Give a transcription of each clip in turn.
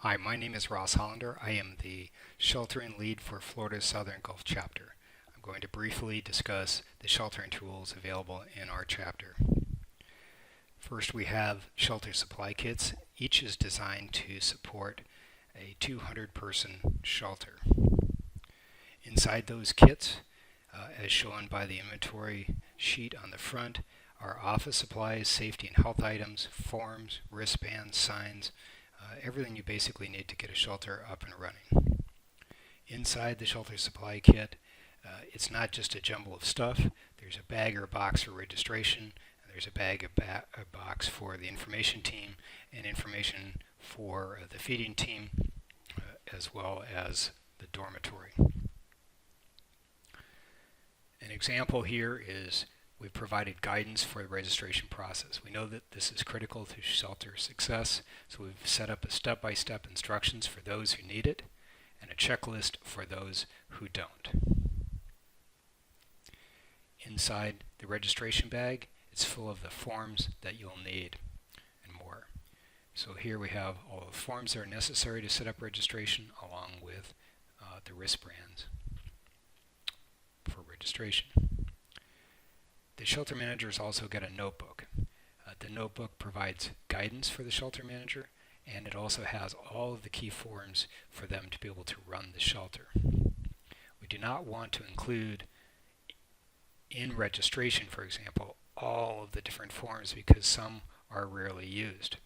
Hi, my name is Ross Hollander. I am the sheltering lead for Florida's Southern Gulf chapter. I'm going to briefly discuss the sheltering tools available in our chapter. First, we have shelter supply kits. Each is designed to support a 200-person shelter. Inside those kits, as shown by the inventory sheet on the front, are office supplies, safety and health items, forms, wristbands, signs, everything you basically need to get a shelter up and running. Inside the shelter supply kit, it's not just a jumble of stuff. There's a bag or a box for registration, and there's a box for the information team, and information for the feeding team, as well as the dormitory. An example here is we've provided guidance for the registration process. We know that this is critical to shelter success, so we've set up a step-by-step instructions for those who need it and a checklist for those who don't. Inside the registration bag, it's full of the forms that you'll need and more. So here we have all the forms that are necessary to set up registration along with the wristbands for registration. The shelter managers also get a notebook. The notebook provides guidance for the shelter manager, and it also has all of the key forms for them to be able to run the shelter. We do not want to include in registration, for example, all of the different forms because some are rarely used.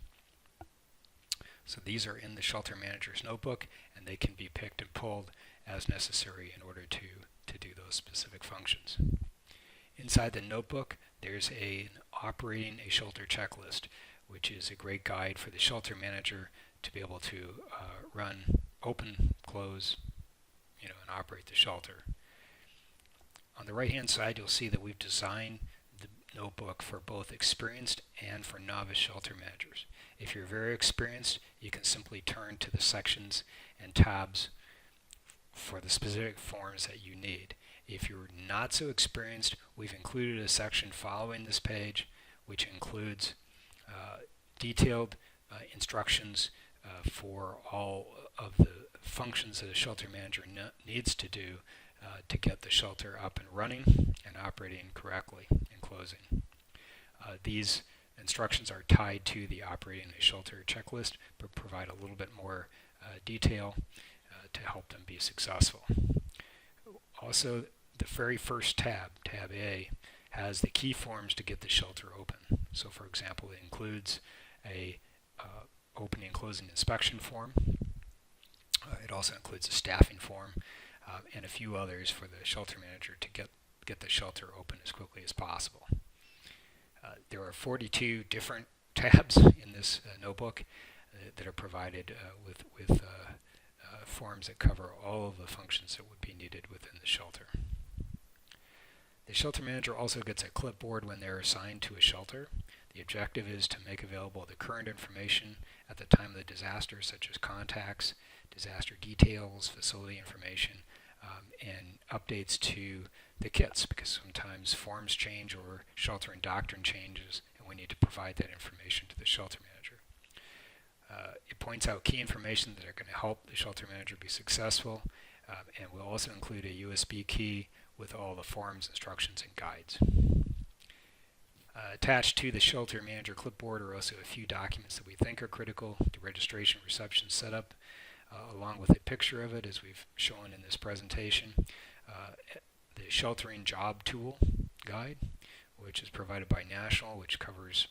So these are in the shelter manager's notebook, and they can be picked and pulled as necessary in order to do those specific functions. Inside the notebook, there's operating a shelter checklist, which is a great guide for the shelter manager to be able to run, open, close, and operate the shelter. On the right-hand side, you'll see that we've designed the notebook for both experienced and for novice shelter managers. If you're very experienced, you can simply turn to the sections and tabs for the specific forms that you need. If you're not so experienced, we've included a section following this page which includes detailed instructions for all of the functions that a shelter manager needs to do to get the shelter up and running and operating correctly and closing. These instructions are tied to the operating a shelter checklist, but provide a little bit more detail to help them be successful. Also, the very first tab, tab A, has the key forms to get the shelter open. So for example, it includes a opening and closing inspection form. It also includes a staffing form and a few others for the shelter manager to get the shelter open as quickly as possible. There are 42 different tabs in this notebook that are provided with forms that cover all of the functions that would be needed within the shelter. The shelter manager also gets a clipboard when they're assigned to a shelter. The objective is to make available the current information at the time of the disaster, such as contacts, disaster details, facility information, and updates to the kits, because sometimes forms change or sheltering doctrine changes, and we need to provide that information to the shelter manager. It points out key information that are going to help the shelter manager be successful, and we'll also include a USB key with all the forms, instructions, and guides. Attached to the shelter manager clipboard are also a few documents that we think are critical to registration reception setup, along with a picture of it as we've shown in this presentation. The sheltering job tool guide, which is provided by National, which covers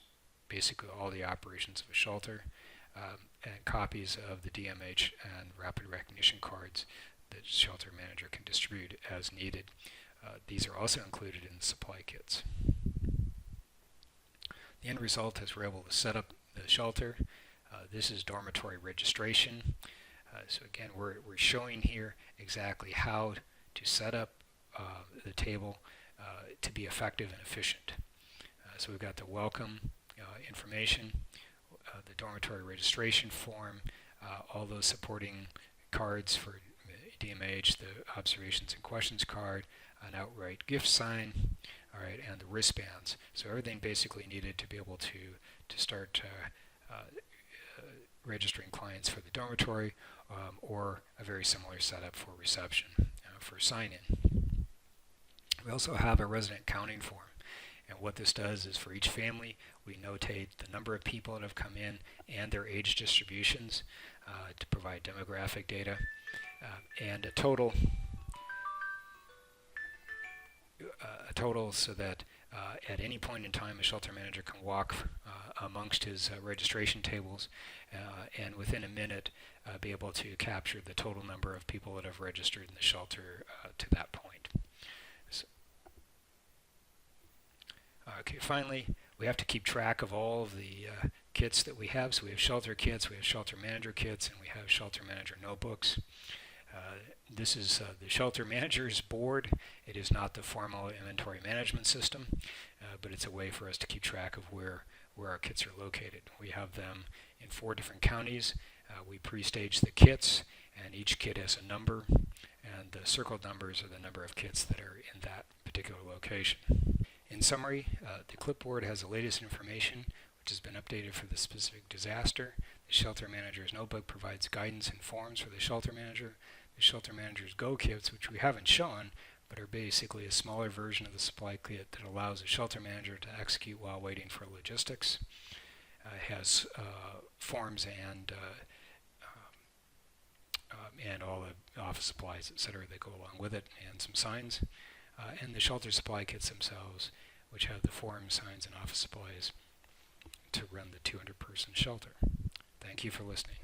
basically all the operations of a shelter, and copies of the DMH and rapid recognition cards that shelter manager can distribute as needed. These are also included in the supply kits. The end result is we're able to set up the shelter. This is dormitory registration. So again, we're showing here exactly how to set up the table to be effective and efficient. So we've got the welcome information, the dormitory registration form, all those supporting cards for DMH, the observations and questions card, an outright gift sign, all right, and the wristbands. So everything basically needed to be able to start registering clients for the dormitory, or a very similar setup for reception, for sign-in. We also have a resident counting form. And what this does is for each family, we notate the number of people that have come in and their age distributions to provide demographic data, and a total so that at any point in time a shelter manager can walk amongst his registration tables and within a minute be able to capture the total number of people that have registered in the shelter to that point. Okay, finally, we have to keep track of all of the kits that we have. So we have shelter kits, we have shelter manager kits, and we have shelter manager notebooks. This is the shelter manager's board. It is not the formal inventory management system, but it's a way for us to keep track of where our kits are located. We have them in 4 different counties. We pre-stage the kits, and each kit has a number, and the circled numbers are the number of kits that are in that particular location. In summary, the clipboard has the latest information which has been updated for the specific disaster. The shelter manager's notebook provides guidance and forms for the shelter manager. The shelter manager's Go kits, which we haven't shown, but are basically a smaller version of the supply kit that allows the shelter manager to execute while waiting for logistics. It has forms and all the office supplies, etc., that go along with it, and some signs. And the shelter supply kits themselves, which have the forms, signs, and office supplies to run the 200-person shelter. Thank you for listening.